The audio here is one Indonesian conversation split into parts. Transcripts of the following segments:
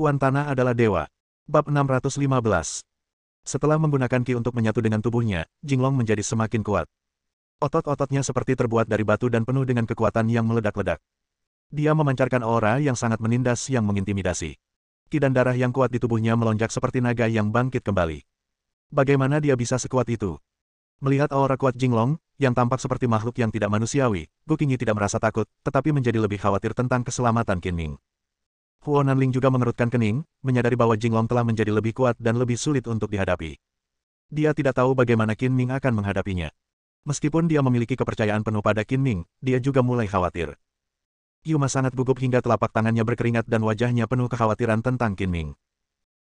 Tuan Tanah adalah dewa. Bab 615. Setelah menggunakan ki untuk menyatu dengan tubuhnya, Jinglong menjadi semakin kuat. Otot-ototnya seperti terbuat dari batu dan penuh dengan kekuatan yang meledak-ledak. Dia memancarkan aura yang sangat menindas yang mengintimidasi. Ki dan darah yang kuat di tubuhnya melonjak seperti naga yang bangkit kembali. Bagaimana dia bisa sekuat itu? Melihat aura kuat Jinglong, yang tampak seperti makhluk yang tidak manusiawi, Gu Qingyi tidak merasa takut, tetapi menjadi lebih khawatir tentang keselamatan Qin Ming. Huo Nanling juga mengerutkan kening, menyadari bahwa Jinglong telah menjadi lebih kuat dan lebih sulit untuk dihadapi. Dia tidak tahu bagaimana Qin Ming akan menghadapinya. Meskipun dia memiliki kepercayaan penuh pada Qin Ming, dia juga mulai khawatir. Yuma sangat gugup hingga telapak tangannya berkeringat dan wajahnya penuh kekhawatiran tentang Qin Ming.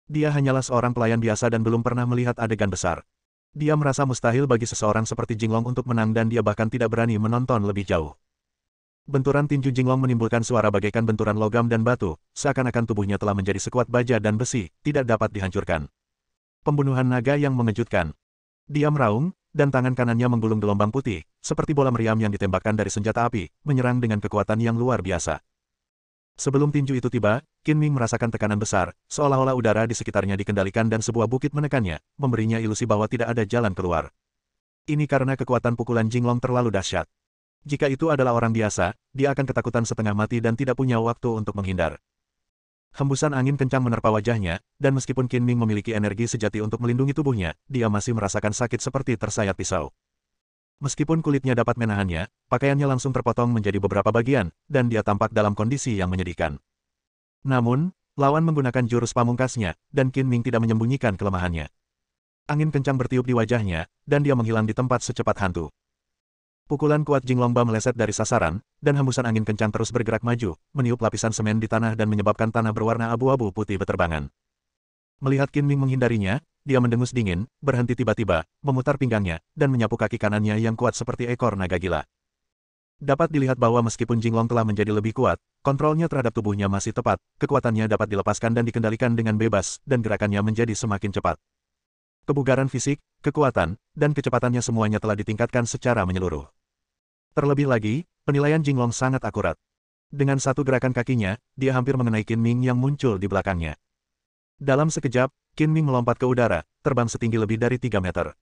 Dia hanyalah seorang pelayan biasa dan belum pernah melihat adegan besar. Dia merasa mustahil bagi seseorang seperti Jinglong untuk menang dan dia bahkan tidak berani menonton lebih jauh. Benturan tinju Jinglong menimbulkan suara bagaikan benturan logam dan batu, seakan-akan tubuhnya telah menjadi sekuat baja dan besi, tidak dapat dihancurkan. Pembunuhan naga yang mengejutkan. Dia meraung, dan tangan kanannya menggulung gelombang putih, seperti bola meriam yang ditembakkan dari senjata api, menyerang dengan kekuatan yang luar biasa. Sebelum tinju itu tiba, Qin Ming merasakan tekanan besar, seolah-olah udara di sekitarnya dikendalikan dan sebuah bukit menekannya, memberinya ilusi bahwa tidak ada jalan keluar. Ini karena kekuatan pukulan Jinglong terlalu dahsyat. Jika itu adalah orang biasa, dia akan ketakutan setengah mati dan tidak punya waktu untuk menghindar. Hembusan angin kencang menerpa wajahnya, dan meskipun Qin Ming memiliki energi sejati untuk melindungi tubuhnya, dia masih merasakan sakit seperti tersayat pisau. Meskipun kulitnya dapat menahannya, pakaiannya langsung terpotong menjadi beberapa bagian, dan dia tampak dalam kondisi yang menyedihkan. Namun, lawan menggunakan jurus pamungkasnya, dan Qin Ming tidak menyembunyikan kelemahannya. Angin kencang bertiup di wajahnya, dan dia menghilang di tempat secepat hantu. Pukulan kuat Jinglong Ba meleset dari sasaran, dan hembusan angin kencang terus bergerak maju, meniup lapisan semen di tanah dan menyebabkan tanah berwarna abu-abu putih beterbangan. Melihat Qin Ming menghindarinya, dia mendengus dingin, berhenti tiba-tiba, memutar pinggangnya, dan menyapu kaki kanannya yang kuat seperti ekor naga gila. Dapat dilihat bahwa meskipun Jinglong telah menjadi lebih kuat, kontrolnya terhadap tubuhnya masih tepat, kekuatannya dapat dilepaskan dan dikendalikan dengan bebas, dan gerakannya menjadi semakin cepat. Kebugaran fisik, kekuatan, dan kecepatannya semuanya telah ditingkatkan secara menyeluruh. Terlebih lagi, penilaian Jinglong sangat akurat. Dengan satu gerakan kakinya, dia hampir mengenai Qin Ming yang muncul di belakangnya. Dalam sekejap, Qin Ming melompat ke udara, terbang setinggi lebih dari 3 meter.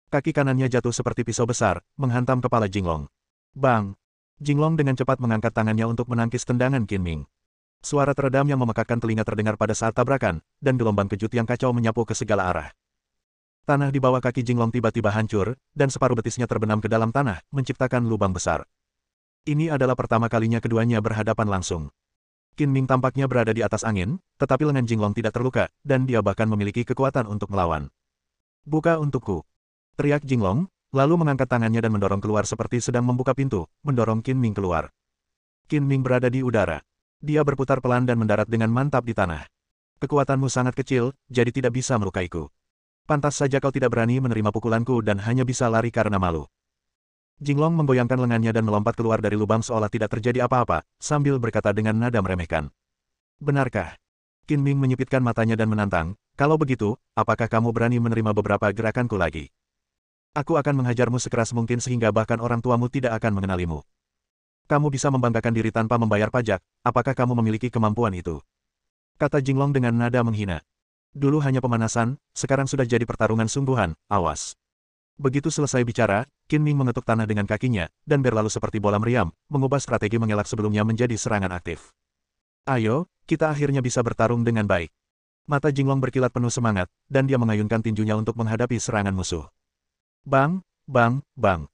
Kaki kanannya jatuh seperti pisau besar, menghantam kepala Jinglong. Bang! Jinglong dengan cepat mengangkat tangannya untuk menangkis tendangan Qin Ming. Suara teredam yang memekakkan telinga terdengar pada saat tabrakan, dan gelombang kejut yang kacau menyapu ke segala arah. Tanah di bawah kaki Jinglong tiba-tiba hancur, dan separuh betisnya terbenam ke dalam tanah, menciptakan lubang besar. Ini adalah pertama kalinya keduanya berhadapan langsung. Qin Ming tampaknya berada di atas angin, tetapi lengan Jinglong tidak terluka, dan dia bahkan memiliki kekuatan untuk melawan. "Buka untukku!" teriak Jinglong, lalu mengangkat tangannya dan mendorong keluar seperti sedang membuka pintu, mendorong Qin Ming keluar. Qin Ming berada di udara. Dia berputar pelan dan mendarat dengan mantap di tanah. "Kekuatanmu sangat kecil, jadi tidak bisa melukaiku. Pantas saja kau tidak berani menerima pukulanku dan hanya bisa lari karena malu." Jinglong menggoyangkan lengannya dan melompat keluar dari lubang seolah tidak terjadi apa-apa, sambil berkata dengan nada meremehkan. "Benarkah?" Qin Ming menyipitkan matanya dan menantang, "Kalau begitu, apakah kamu berani menerima beberapa gerakanku lagi? Aku akan menghajarmu sekeras mungkin sehingga bahkan orang tuamu tidak akan mengenalimu. Kamu bisa membanggakan diri tanpa membayar pajak, apakah kamu memiliki kemampuan itu?" kata Jinglong dengan nada menghina. "Dulu hanya pemanasan, sekarang sudah jadi pertarungan sungguhan, awas." Begitu selesai bicara, Qin Ming mengetuk tanah dengan kakinya, dan berlalu seperti bola meriam, mengubah strategi mengelak sebelumnya menjadi serangan aktif. "Ayo, kita akhirnya bisa bertarung dengan baik." Mata Jinglong berkilat penuh semangat, dan dia mengayunkan tinjunya untuk menghadapi serangan musuh. Bang, bang, bang.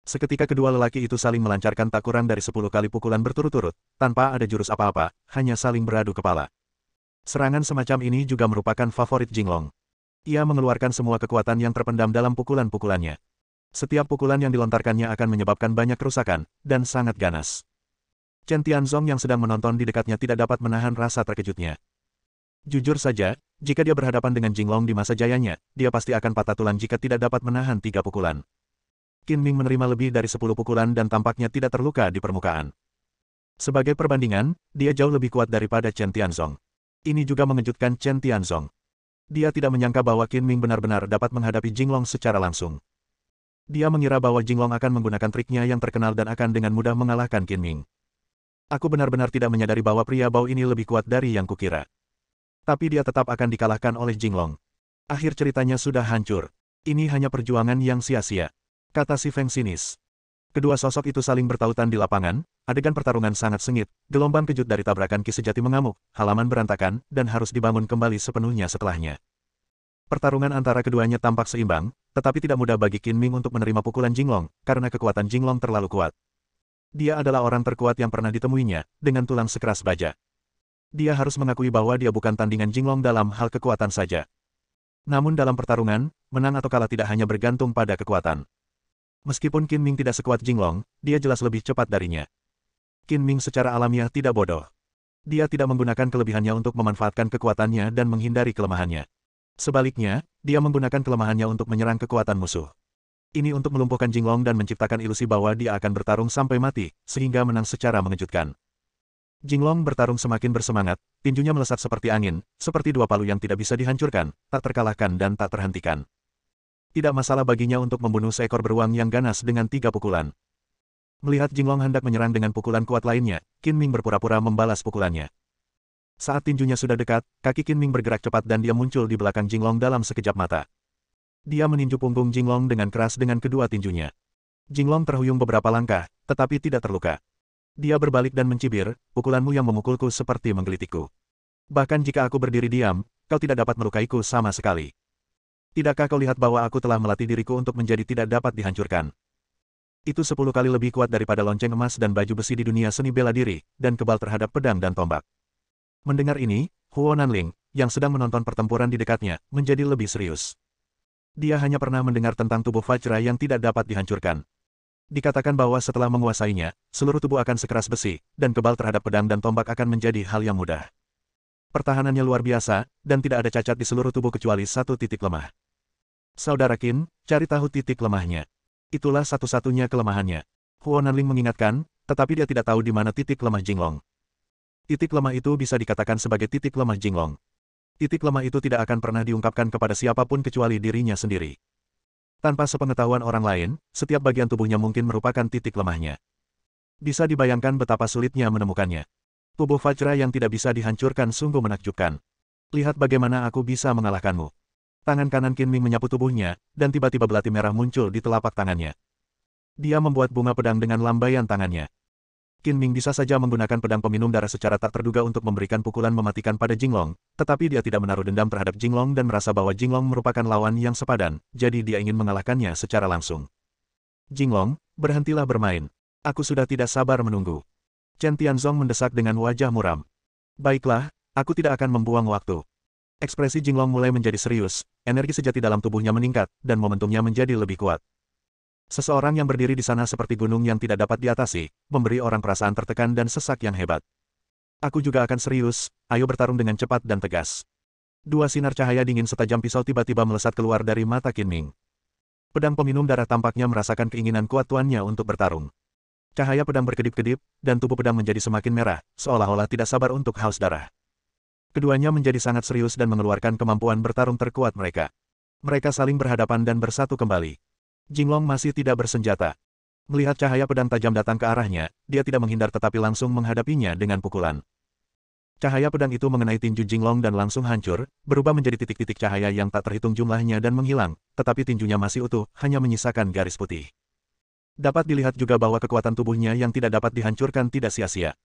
Seketika kedua lelaki itu saling melancarkan tak kurang dari 10 kali pukulan berturut-turut, tanpa ada jurus apa-apa, hanya saling beradu kepala. Serangan semacam ini juga merupakan favorit Jinglong. Ia mengeluarkan semua kekuatan yang terpendam dalam pukulan-pukulannya. Setiap pukulan yang dilontarkannya akan menyebabkan banyak kerusakan, dan sangat ganas. Chen Tianzong yang sedang menonton di dekatnya tidak dapat menahan rasa terkejutnya. Jujur saja, jika dia berhadapan dengan Jinglong di masa jayanya, dia pasti akan patah tulang jika tidak dapat menahan 3 pukulan. Qin Ming menerima lebih dari 10 pukulan dan tampaknya tidak terluka di permukaan. Sebagai perbandingan, dia jauh lebih kuat daripada Chen Tianzong. Ini juga mengejutkan Chen Tianzong. Dia tidak menyangka bahwa Qin Ming benar-benar dapat menghadapi Jinglong secara langsung. Dia mengira bahwa Jinglong akan menggunakan triknya yang terkenal dan akan dengan mudah mengalahkan Qin Ming. "Aku benar-benar tidak menyadari bahwa pria bau ini lebih kuat dari yang kukira." Tapi dia tetap akan dikalahkan oleh Jinglong. Akhir ceritanya sudah hancur. Ini hanya perjuangan yang sia-sia, kata si Feng sinis. Kedua sosok itu saling bertautan di lapangan, adegan pertarungan sangat sengit, gelombang kejut dari tabrakan Ki sejati mengamuk, halaman berantakan, dan harus dibangun kembali sepenuhnya setelahnya. Pertarungan antara keduanya tampak seimbang, tetapi tidak mudah bagi Qin Ming untuk menerima pukulan Jinglong, karena kekuatan Jinglong terlalu kuat. Dia adalah orang terkuat yang pernah ditemuinya, dengan tulang sekeras baja. Dia harus mengakui bahwa dia bukan tandingan Jinglong dalam hal kekuatan saja. Namun dalam pertarungan, menang atau kalah tidak hanya bergantung pada kekuatan. Meskipun Qin Ming tidak sekuat Jinglong, dia jelas lebih cepat darinya. Qin Ming secara alamiah tidak bodoh. Dia tidak menggunakan kelebihannya untuk memanfaatkan kekuatannya dan menghindari kelemahannya. Sebaliknya, dia menggunakan kelemahannya untuk menyerang kekuatan musuh. Ini untuk melumpuhkan Jinglong dan menciptakan ilusi bahwa dia akan bertarung sampai mati, sehingga menang secara mengejutkan. Jinglong bertarung semakin bersemangat, tinjunya melesat seperti angin, seperti dua palu yang tidak bisa dihancurkan, tak terkalahkan dan tak terhentikan. Tidak masalah baginya untuk membunuh seekor beruang yang ganas dengan 3 pukulan. Melihat Jinglong hendak menyerang dengan pukulan kuat lainnya, Qin Ming berpura-pura membalas pukulannya. Saat tinjunya sudah dekat, kaki Qin Ming bergerak cepat dan dia muncul di belakang Jinglong dalam sekejap mata. Dia meninju punggung Jinglong dengan keras dengan kedua tinjunya. Jinglong terhuyung beberapa langkah, tetapi tidak terluka. Dia berbalik dan mencibir, pukulanmu yang memukulku seperti menggelitikku. Bahkan jika aku berdiri diam, kau tidak dapat melukaiku sama sekali. Tidakkah kau lihat bahwa aku telah melatih diriku untuk menjadi tidak dapat dihancurkan? Itu 10 kali lebih kuat daripada lonceng emas dan baju besi di dunia seni bela diri, dan kebal terhadap pedang dan tombak. Mendengar ini, Huo Nanling, yang sedang menonton pertempuran di dekatnya, menjadi lebih serius. Dia hanya pernah mendengar tentang tubuh Vajra yang tidak dapat dihancurkan. Dikatakan bahwa setelah menguasainya, seluruh tubuh akan sekeras besi, dan kebal terhadap pedang dan tombak akan menjadi hal yang mudah. Pertahanannya luar biasa, dan tidak ada cacat di seluruh tubuh kecuali satu titik lemah. Saudara Qin, cari tahu titik lemahnya. Itulah satu-satunya kelemahannya. Huo Nanling mengingatkan, tetapi dia tidak tahu di mana titik lemah Jinglong. Titik lemah itu bisa dikatakan sebagai titik lemah Jinglong. Titik lemah itu tidak akan pernah diungkapkan kepada siapapun kecuali dirinya sendiri. Tanpa sepengetahuan orang lain, setiap bagian tubuhnya mungkin merupakan titik lemahnya. Bisa dibayangkan betapa sulitnya menemukannya. Tubuh Vajra yang tidak bisa dihancurkan sungguh menakjubkan. Lihat bagaimana aku bisa mengalahkanmu. Tangan kanan Qin Ming menyapu tubuhnya, dan tiba-tiba belati merah muncul di telapak tangannya. Dia membuat bunga pedang dengan lambaian tangannya. Qin Ming bisa saja menggunakan pedang peminum darah secara tak terduga untuk memberikan pukulan mematikan pada Jinglong, tetapi dia tidak menaruh dendam terhadap Jinglong dan merasa bahwa Jinglong merupakan lawan yang sepadan, jadi dia ingin mengalahkannya secara langsung. Jinglong, berhentilah bermain. Aku sudah tidak sabar menunggu. Chen Tianzong mendesak dengan wajah muram. Baiklah, aku tidak akan membuang waktu. Ekspresi Jinglong mulai menjadi serius, energi sejati dalam tubuhnya meningkat, dan momentumnya menjadi lebih kuat. Seseorang yang berdiri di sana seperti gunung yang tidak dapat diatasi, memberi orang perasaan tertekan dan sesak yang hebat. Aku juga akan serius, ayo bertarung dengan cepat dan tegas. Dua sinar cahaya dingin setajam pisau tiba-tiba melesat keluar dari mata Qin Ming. Pedang peminum darah tampaknya merasakan keinginan kuat tuannya untuk bertarung. Cahaya pedang berkedip-kedip, dan tubuh pedang menjadi semakin merah, seolah-olah tidak sabar untuk haus darah. Keduanya menjadi sangat serius dan mengeluarkan kemampuan bertarung terkuat mereka. Mereka saling berhadapan dan bersatu kembali. Jinglong masih tidak bersenjata. Melihat cahaya pedang tajam datang ke arahnya, dia tidak menghindar tetapi langsung menghadapinya dengan pukulan. Cahaya pedang itu mengenai tinju Jinglong dan langsung hancur, berubah menjadi titik-titik cahaya yang tak terhitung jumlahnya dan menghilang, tetapi tinjunya masih utuh, hanya menyisakan garis putih. Dapat dilihat juga bahwa kekuatan tubuhnya yang tidak dapat dihancurkan tidak sia-sia.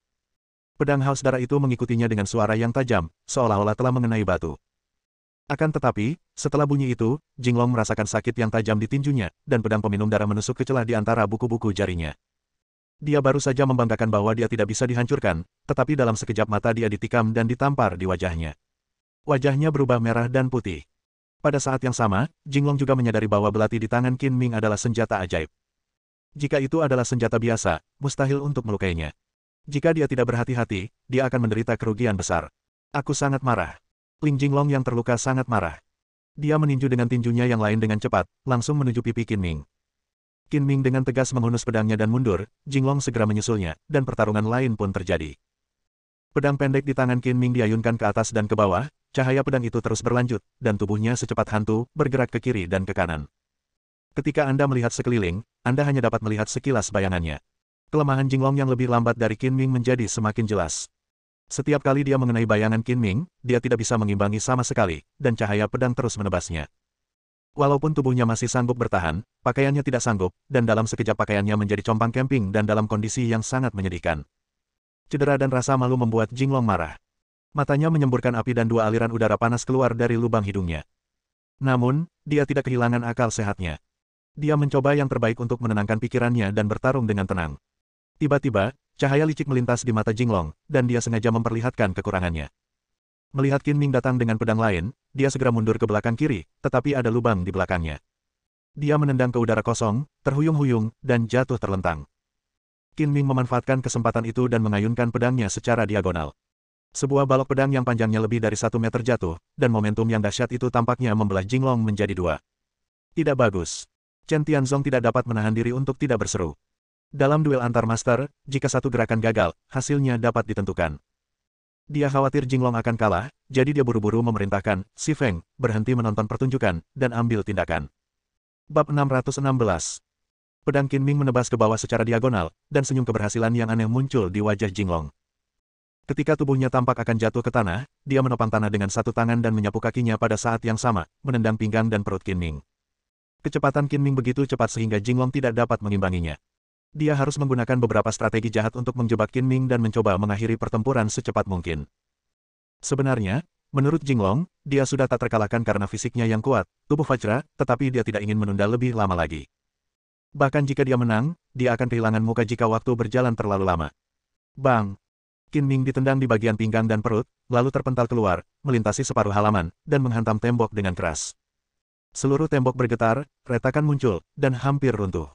Pedang haus darah itu mengikutinya dengan suara yang tajam, seolah-olah telah mengenai batu. Akan tetapi, setelah bunyi itu, Jinglong merasakan sakit yang tajam di tinjunya, dan pedang peminum darah menusuk ke celah di antara buku-buku jarinya. Dia baru saja membanggakan bahwa dia tidak bisa dihancurkan, tetapi dalam sekejap mata dia ditikam dan ditampar di wajahnya. Wajahnya berubah merah dan putih. Pada saat yang sama, Jinglong juga menyadari bahwa belati di tangan Qin Ming adalah senjata ajaib. Jika itu adalah senjata biasa, mustahil untuk melukainya. Jika dia tidak berhati-hati, dia akan menderita kerugian besar. Aku sangat marah. Ling Jinglong yang terluka sangat marah. Dia meninju dengan tinjunya yang lain dengan cepat, langsung menuju pipi Qin Ming. Qin Ming dengan tegas menghunus pedangnya dan mundur, Jinglong segera menyusulnya, dan pertarungan lain pun terjadi. Pedang pendek di tangan Qin Ming diayunkan ke atas dan ke bawah, cahaya pedang itu terus berlanjut, dan tubuhnya secepat hantu, bergerak ke kiri dan ke kanan. Ketika Anda melihat sekeliling, Anda hanya dapat melihat sekilas bayangannya. Kelemahan Jinglong yang lebih lambat dari Qin Ming menjadi semakin jelas. Setiap kali dia mengenai bayangan Qin Ming, dia tidak bisa mengimbangi sama sekali, dan cahaya pedang terus menebasnya. Walaupun tubuhnya masih sanggup bertahan, pakaiannya tidak sanggup, dan dalam sekejap pakaiannya menjadi compang camping dan dalam kondisi yang sangat menyedihkan. Cedera dan rasa malu membuat Jinglong marah. Matanya menyemburkan api dan dua aliran udara panas keluar dari lubang hidungnya. Namun, dia tidak kehilangan akal sehatnya. Dia mencoba yang terbaik untuk menenangkan pikirannya dan bertarung dengan tenang. Tiba-tiba, cahaya licik melintas di mata Jinglong, dan dia sengaja memperlihatkan kekurangannya. Melihat Qin Ming datang dengan pedang lain, dia segera mundur ke belakang kiri, tetapi ada lubang di belakangnya. Dia menendang ke udara kosong, terhuyung-huyung, dan jatuh terlentang. Qin Ming memanfaatkan kesempatan itu dan mengayunkan pedangnya secara diagonal. Sebuah balok pedang yang panjangnya lebih dari 1 meter jatuh, dan momentum yang dahsyat itu tampaknya membelah Jinglong menjadi dua. Tidak bagus. Chen Tianzong tidak dapat menahan diri untuk tidak berseru. Dalam duel antar master, jika satu gerakan gagal, hasilnya dapat ditentukan. Dia khawatir Jinglong akan kalah, jadi dia buru-buru memerintahkan Si Feng berhenti menonton pertunjukan dan ambil tindakan. Bab 616. Pedang Qin Ming menebas ke bawah secara diagonal, dan senyum keberhasilan yang aneh muncul di wajah Jinglong. Ketika tubuhnya tampak akan jatuh ke tanah, dia menopang tanah dengan satu tangan dan menyapu kakinya pada saat yang sama, menendang pinggang dan perut Qin Ming. Kecepatan Qin Ming begitu cepat sehingga Jinglong tidak dapat mengimbanginya. Dia harus menggunakan beberapa strategi jahat untuk menjebak Qin Ming dan mencoba mengakhiri pertempuran secepat mungkin. Sebenarnya, menurut Jinglong, dia sudah tak terkalahkan karena fisiknya yang kuat, tubuh Vajra, tetapi dia tidak ingin menunda lebih lama lagi. Bahkan jika dia menang, dia akan kehilangan muka jika waktu berjalan terlalu lama. Bang! Qin Ming ditendang di bagian pinggang dan perut, lalu terpental keluar, melintasi separuh halaman, dan menghantam tembok dengan keras. Seluruh tembok bergetar, retakan muncul, dan hampir runtuh.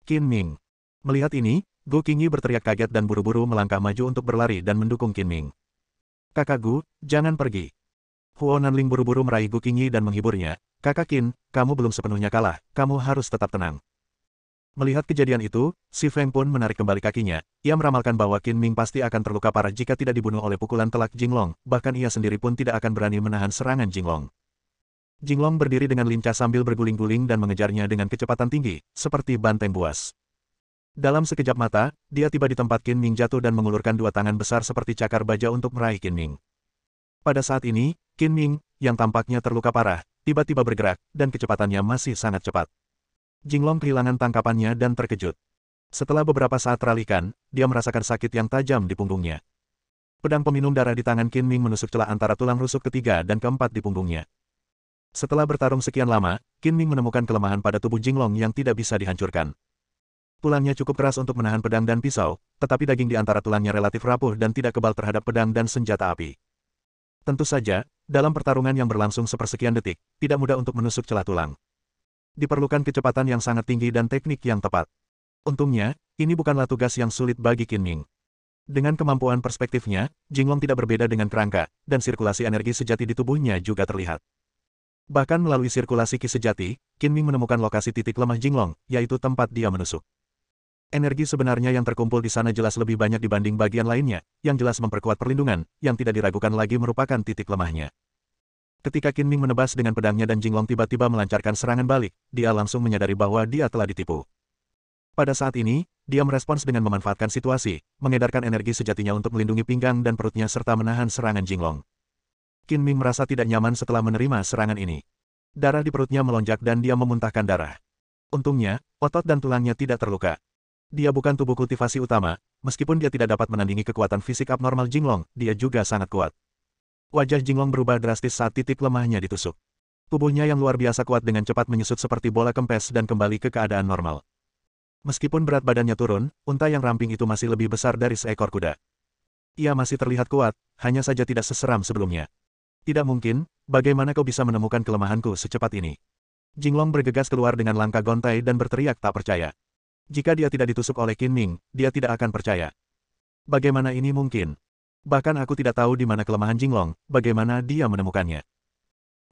Qin Ming! Melihat ini, Gu Qingyi berteriak kaget dan buru-buru melangkah maju untuk berlari dan mendukung Qin Ming. Kakak Gu, jangan pergi. Huo Nanling buru-buru meraih Gu Qingyi dan menghiburnya. Kakak Qin, kamu belum sepenuhnya kalah, kamu harus tetap tenang. Melihat kejadian itu, Si Feng pun menarik kembali kakinya. Ia meramalkan bahwa Qin Ming pasti akan terluka parah jika tidak dibunuh oleh pukulan telak Jinglong, bahkan ia sendiri pun tidak akan berani menahan serangan Jinglong. Jinglong berdiri dengan lincah sambil berguling-guling dan mengejarnya dengan kecepatan tinggi, seperti banteng buas. Dalam sekejap mata, dia tiba di tempat Qin Ming jatuh dan mengulurkan dua tangan besar seperti cakar baja untuk meraih Qin Ming. Pada saat ini, Qin Ming, yang tampaknya terluka parah, tiba-tiba bergerak, dan kecepatannya masih sangat cepat. Jinglong kehilangan tangkapannya dan terkejut. Setelah beberapa saat teralihkan, dia merasakan sakit yang tajam di punggungnya. Pedang peminum darah di tangan Qin Ming menusuk celah antara tulang rusuk ketiga dan keempat di punggungnya. Setelah bertarung sekian lama, Qin Ming menemukan kelemahan pada tubuh Jinglong yang tidak bisa dihancurkan. Tulangnya cukup keras untuk menahan pedang dan pisau, tetapi daging di antara tulangnya relatif rapuh dan tidak kebal terhadap pedang dan senjata api. Tentu saja, dalam pertarungan yang berlangsung sepersekian detik, tidak mudah untuk menusuk celah tulang. Diperlukan kecepatan yang sangat tinggi dan teknik yang tepat. Untungnya, ini bukanlah tugas yang sulit bagi Qin Ming. Dengan kemampuan perspektifnya, Jinglong tidak berbeda dengan kerangka, dan sirkulasi energi sejati di tubuhnya juga terlihat. Bahkan melalui sirkulasi ki sejati, Qin Ming menemukan lokasi titik lemah Jinglong, yaitu tempat dia menusuk. Energi sebenarnya yang terkumpul di sana jelas lebih banyak dibanding bagian lainnya, yang jelas memperkuat perlindungan, yang tidak diragukan lagi merupakan titik lemahnya. Ketika Qin Ming menebas dengan pedangnya dan Jinglong tiba-tiba melancarkan serangan balik, dia langsung menyadari bahwa dia telah ditipu. Pada saat ini, dia merespons dengan memanfaatkan situasi, mengedarkan energi sejatinya untuk melindungi pinggang dan perutnya serta menahan serangan Jinglong. Qin Ming merasa tidak nyaman setelah menerima serangan ini. Darah di perutnya melonjak dan dia memuntahkan darah. Untungnya, otot dan tulangnya tidak terluka. Dia bukan tubuh kultivasi utama, meskipun dia tidak dapat menandingi kekuatan fisik abnormal Jinglong, dia juga sangat kuat. Wajah Jinglong berubah drastis saat titik lemahnya ditusuk. Tubuhnya yang luar biasa kuat dengan cepat menyusut seperti bola kempes dan kembali ke keadaan normal. Meskipun berat badannya turun, unta yang ramping itu masih lebih besar dari seekor kuda. Ia masih terlihat kuat, hanya saja tidak seseram sebelumnya. Tidak mungkin, bagaimana kau bisa menemukan kelemahanku secepat ini? Jinglong bergegas keluar dengan langkah gontai dan berteriak tak percaya. Jika dia tidak ditusuk oleh Qin Ming, dia tidak akan percaya. Bagaimana ini mungkin? Bahkan aku tidak tahu di mana kelemahan Jinglong, bagaimana dia menemukannya.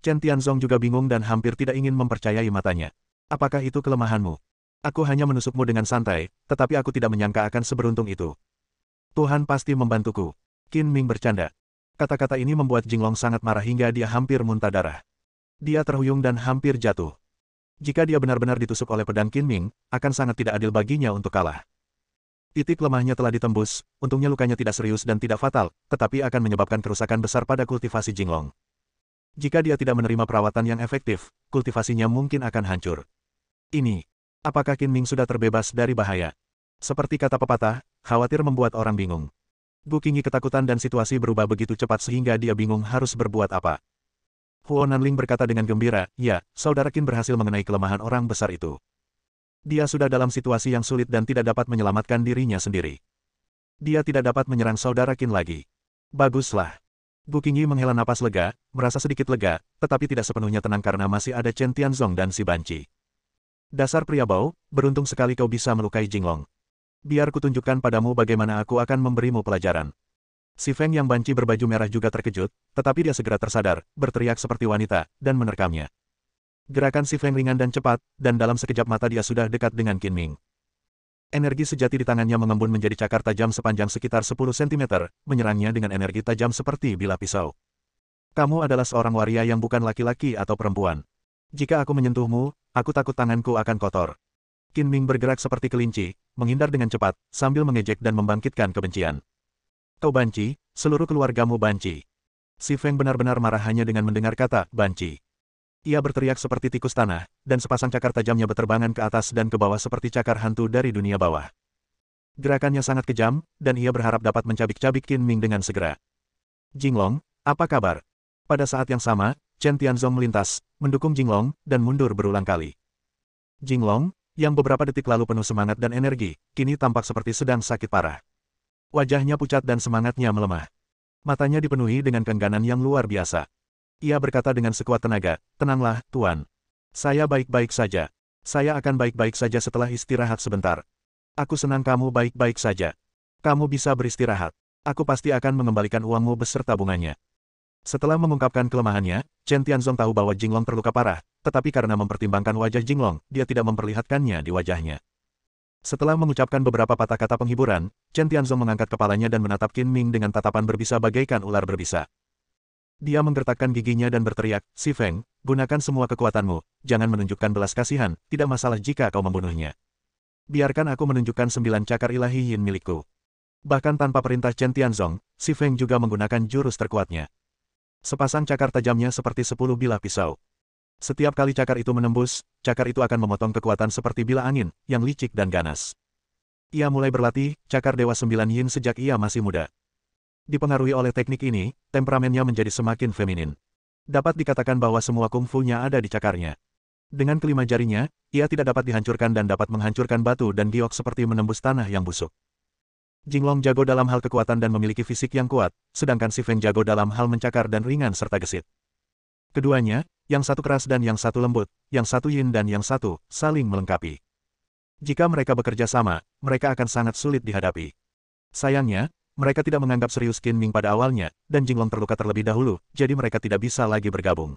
Chen Tianzong juga bingung dan hampir tidak ingin mempercayai matanya. Apakah itu kelemahanmu? Aku hanya menusukmu dengan santai, tetapi aku tidak menyangka akan seberuntung itu. Tuhan pasti membantuku. Qin Ming bercanda. Kata-kata ini membuat Jinglong sangat marah hingga dia hampir muntah darah. Dia terhuyung dan hampir jatuh. Jika dia benar-benar ditusuk oleh pedang Qin Ming, akan sangat tidak adil baginya untuk kalah. Titik lemahnya telah ditembus, untungnya lukanya tidak serius dan tidak fatal, tetapi akan menyebabkan kerusakan besar pada kultivasi Jinglong. Jika dia tidak menerima perawatan yang efektif, kultivasinya mungkin akan hancur. Ini, apakah Qin Ming sudah terbebas dari bahaya? Seperti kata pepatah, khawatir membuat orang bingung. Gu Qingyi ketakutan dan situasi berubah begitu cepat sehingga dia bingung harus berbuat apa. Huo Nanling berkata dengan gembira, ya, saudara Qin berhasil mengenai kelemahan orang besar itu. Dia sudah dalam situasi yang sulit dan tidak dapat menyelamatkan dirinya sendiri. Dia tidak dapat menyerang saudara Qin lagi. Baguslah. Gu Qingyi menghela napas lega, merasa sedikit lega, tetapi tidak sepenuhnya tenang karena masih ada Chen Tianzong dan si Banci. Dasar pria bau, beruntung sekali kau bisa melukai Jinglong. Biar kutunjukkan padamu bagaimana aku akan memberimu pelajaran. Si Feng yang banci berbaju merah juga terkejut, tetapi dia segera tersadar, berteriak seperti wanita, dan menerkamnya. Gerakan si Feng ringan dan cepat, dan dalam sekejap mata dia sudah dekat dengan Qin Ming. Energi sejati di tangannya mengembun menjadi cakar tajam sepanjang sekitar 10 cm, menyerangnya dengan energi tajam seperti bilah pisau. Kamu adalah seorang waria yang bukan laki-laki atau perempuan. Jika aku menyentuhmu, aku takut tanganku akan kotor. Qin Ming bergerak seperti kelinci, menghindar dengan cepat, sambil mengejek dan membangkitkan kebencian. Kau banci, seluruh keluargamu banci. Si Feng benar-benar marah hanya dengan mendengar kata, banci. Ia berteriak seperti tikus tanah, dan sepasang cakar tajamnya berterbangan ke atas dan ke bawah seperti cakar hantu dari dunia bawah. Gerakannya sangat kejam, dan ia berharap dapat mencabik-cabik Qin Ming dengan segera. Jinglong, apa kabar? Pada saat yang sama, Chen Tianzong melintas, mendukung Jinglong, dan mundur berulang kali. Jinglong, yang beberapa detik lalu penuh semangat dan energi, kini tampak seperti sedang sakit parah. Wajahnya pucat dan semangatnya melemah. Matanya dipenuhi dengan keengganan yang luar biasa. Ia berkata dengan sekuat tenaga, tenanglah, Tuan. Saya baik-baik saja. Saya akan baik-baik saja setelah istirahat sebentar. Aku senang kamu baik-baik saja. Kamu bisa beristirahat. Aku pasti akan mengembalikan uangmu beserta bunganya. Setelah mengungkapkan kelemahannya, Chen Tianzong tahu bahwa Jinglong terluka parah, tetapi karena mempertimbangkan wajah Jinglong, dia tidak memperlihatkannya di wajahnya. Setelah mengucapkan beberapa patah kata penghiburan, Chen Tianzong mengangkat kepalanya dan menatap Qin Ming dengan tatapan berbisa bagaikan ular berbisa. Dia menggertakkan giginya dan berteriak, Si Feng, gunakan semua kekuatanmu, jangan menunjukkan belas kasihan, tidak masalah jika kau membunuhnya. Biarkan aku menunjukkan 9 cakar ilahi yin milikku. Bahkan tanpa perintah Chen Tianzong, Si Feng juga menggunakan jurus terkuatnya. Sepasang cakar tajamnya seperti 10 bilah pisau. Setiap kali cakar itu menembus, cakar itu akan memotong kekuatan seperti bilah angin, yang licik dan ganas. Ia mulai berlatih, cakar Dewa 9 Yin sejak ia masih muda. Dipengaruhi oleh teknik ini, temperamennya menjadi semakin feminin. Dapat dikatakan bahwa semua kungfu-nya ada di cakarnya. Dengan kelima jarinya, ia tidak dapat dihancurkan dan dapat menghancurkan batu dan giok seperti menembus tanah yang busuk. Jinglong jago dalam hal kekuatan dan memiliki fisik yang kuat, sedangkan Si Feng jago dalam hal mencakar dan ringan serta gesit. Keduanya, yang satu keras dan yang satu lembut, yang satu yin dan yang satu, saling melengkapi. Jika mereka bekerja sama, mereka akan sangat sulit dihadapi. Sayangnya, mereka tidak menganggap serius Qin Ming pada awalnya, dan Jinglong terluka terlebih dahulu, jadi mereka tidak bisa lagi bergabung.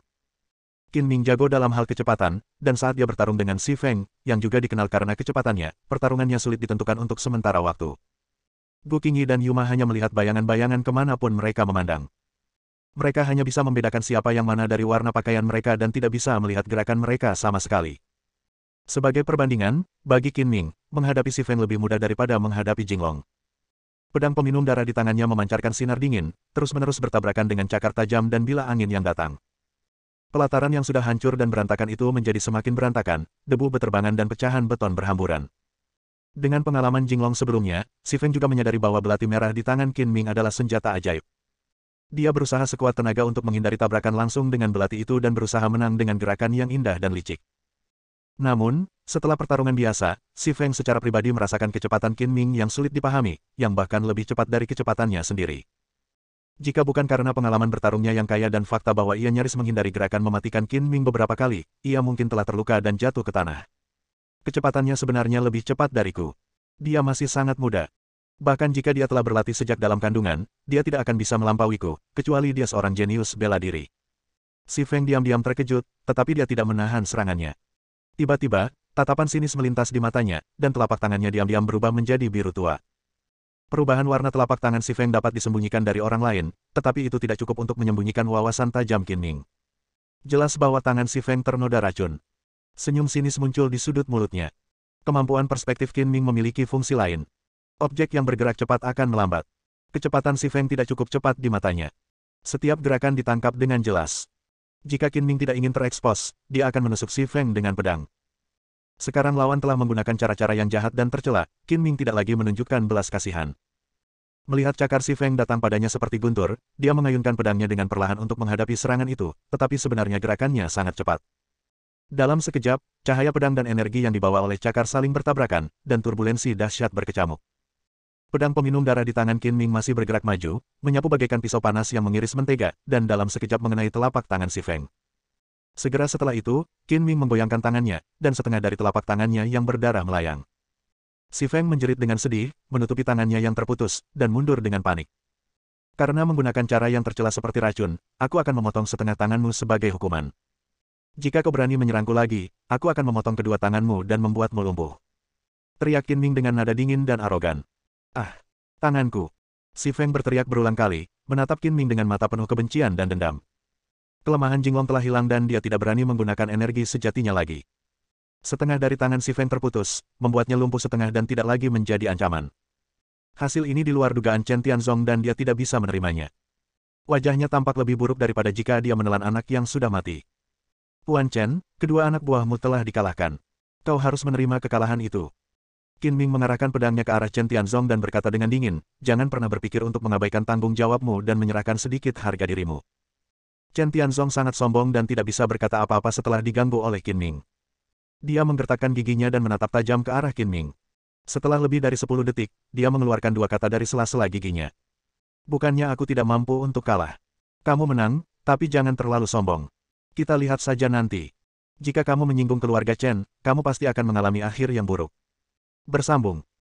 Qin Ming jago dalam hal kecepatan, dan saat dia bertarung dengan Si Feng, yang juga dikenal karena kecepatannya, pertarungannya sulit ditentukan untuk sementara waktu. Gu Qingyi dan Yuma hanya melihat bayangan-bayangan kemanapun mereka memandang. Mereka hanya bisa membedakan siapa yang mana dari warna pakaian mereka dan tidak bisa melihat gerakan mereka sama sekali. Sebagai perbandingan, bagi Qin Ming, menghadapi Si Feng lebih mudah daripada menghadapi Jinglong. Pedang peminum darah di tangannya memancarkan sinar dingin, terus-menerus bertabrakan dengan cakar tajam dan bilah angin yang datang. Pelataran yang sudah hancur dan berantakan itu menjadi semakin berantakan, debu beterbangan dan pecahan beton berhamburan. Dengan pengalaman Jinglong sebelumnya, Si Feng juga menyadari bahwa belati merah di tangan Qin Ming adalah senjata ajaib. Dia berusaha sekuat tenaga untuk menghindari tabrakan langsung dengan belati itu dan berusaha menang dengan gerakan yang indah dan licik. Namun, setelah pertarungan biasa, Si Feng secara pribadi merasakan kecepatan Qin Ming yang sulit dipahami, yang bahkan lebih cepat dari kecepatannya sendiri. Jika bukan karena pengalaman bertarungnya yang kaya dan fakta bahwa ia nyaris menghindari gerakan mematikan Qin Ming beberapa kali, ia mungkin telah terluka dan jatuh ke tanah. Kecepatannya sebenarnya lebih cepat dariku. Dia masih sangat muda. Bahkan jika dia telah berlatih sejak dalam kandungan, dia tidak akan bisa melampauiku, kecuali dia seorang jenius bela diri. Si Feng diam-diam terkejut, tetapi dia tidak menahan serangannya. Tiba-tiba, tatapan sinis melintas di matanya, dan telapak tangannya diam-diam berubah menjadi biru tua. Perubahan warna telapak tangan Si Feng dapat disembunyikan dari orang lain, tetapi itu tidak cukup untuk menyembunyikan wawasan tajam Qin Ming. Jelas bahwa tangan Si Feng ternoda racun. Senyum sinis muncul di sudut mulutnya. Kemampuan perspektif Qin Ming memiliki fungsi lain. Objek yang bergerak cepat akan melambat. Kecepatan si Feng tidak cukup cepat di matanya. Setiap gerakan ditangkap dengan jelas. Jika Qin Ming tidak ingin terekspos, dia akan menusuk si Feng dengan pedang. Sekarang lawan telah menggunakan cara-cara yang jahat dan tercela, Qin Ming tidak lagi menunjukkan belas kasihan. Melihat cakar si Feng datang padanya seperti guntur, dia mengayunkan pedangnya dengan perlahan untuk menghadapi serangan itu, tetapi sebenarnya gerakannya sangat cepat. Dalam sekejap, cahaya pedang dan energi yang dibawa oleh cakar saling bertabrakan, dan turbulensi dahsyat berkecamuk. Pedang peminum darah di tangan Qin Ming masih bergerak maju, menyapu bagaikan pisau panas yang mengiris mentega, dan dalam sekejap mengenai telapak tangan si Feng. Segera setelah itu, Qin Ming menggoyangkan tangannya, dan setengah dari telapak tangannya yang berdarah melayang. Si Feng menjerit dengan sedih, menutupi tangannya yang terputus, dan mundur dengan panik. Karena menggunakan cara yang tercela seperti racun, aku akan memotong setengah tanganmu sebagai hukuman. Jika kau berani menyerangku lagi, aku akan memotong kedua tanganmu dan membuatmu lumpuh. Teriak Qin Ming dengan nada dingin dan arogan. Ah, tanganku. Si Feng berteriak berulang kali, menatap Qin Ming dengan mata penuh kebencian dan dendam. Kelemahan Jinglong telah hilang dan dia tidak berani menggunakan energi sejatinya lagi. Setengah dari tangan si Feng terputus, membuatnya lumpuh setengah dan tidak lagi menjadi ancaman. Hasil ini di luar dugaan Chen Tianzong dan dia tidak bisa menerimanya. Wajahnya tampak lebih buruk daripada jika dia menelan anak yang sudah mati. Puan Chen, kedua anak buahmu telah dikalahkan. Kau harus menerima kekalahan itu. Qin Ming mengarahkan pedangnya ke arah Chen Tianzong dan berkata dengan dingin, jangan pernah berpikir untuk mengabaikan tanggung jawabmu dan menyerahkan sedikit harga dirimu. Chen Tianzong sangat sombong dan tidak bisa berkata apa-apa setelah diganggu oleh Qin Ming. Dia menggertakkan giginya dan menatap tajam ke arah Qin Ming. Setelah lebih dari 10 detik, dia mengeluarkan dua kata dari sela-sela giginya. Bukannya aku tidak mampu untuk kalah. Kamu menang, tapi jangan terlalu sombong. Kita lihat saja nanti. Jika kamu menyinggung keluarga Chen, kamu pasti akan mengalami akhir yang buruk. Bersambung.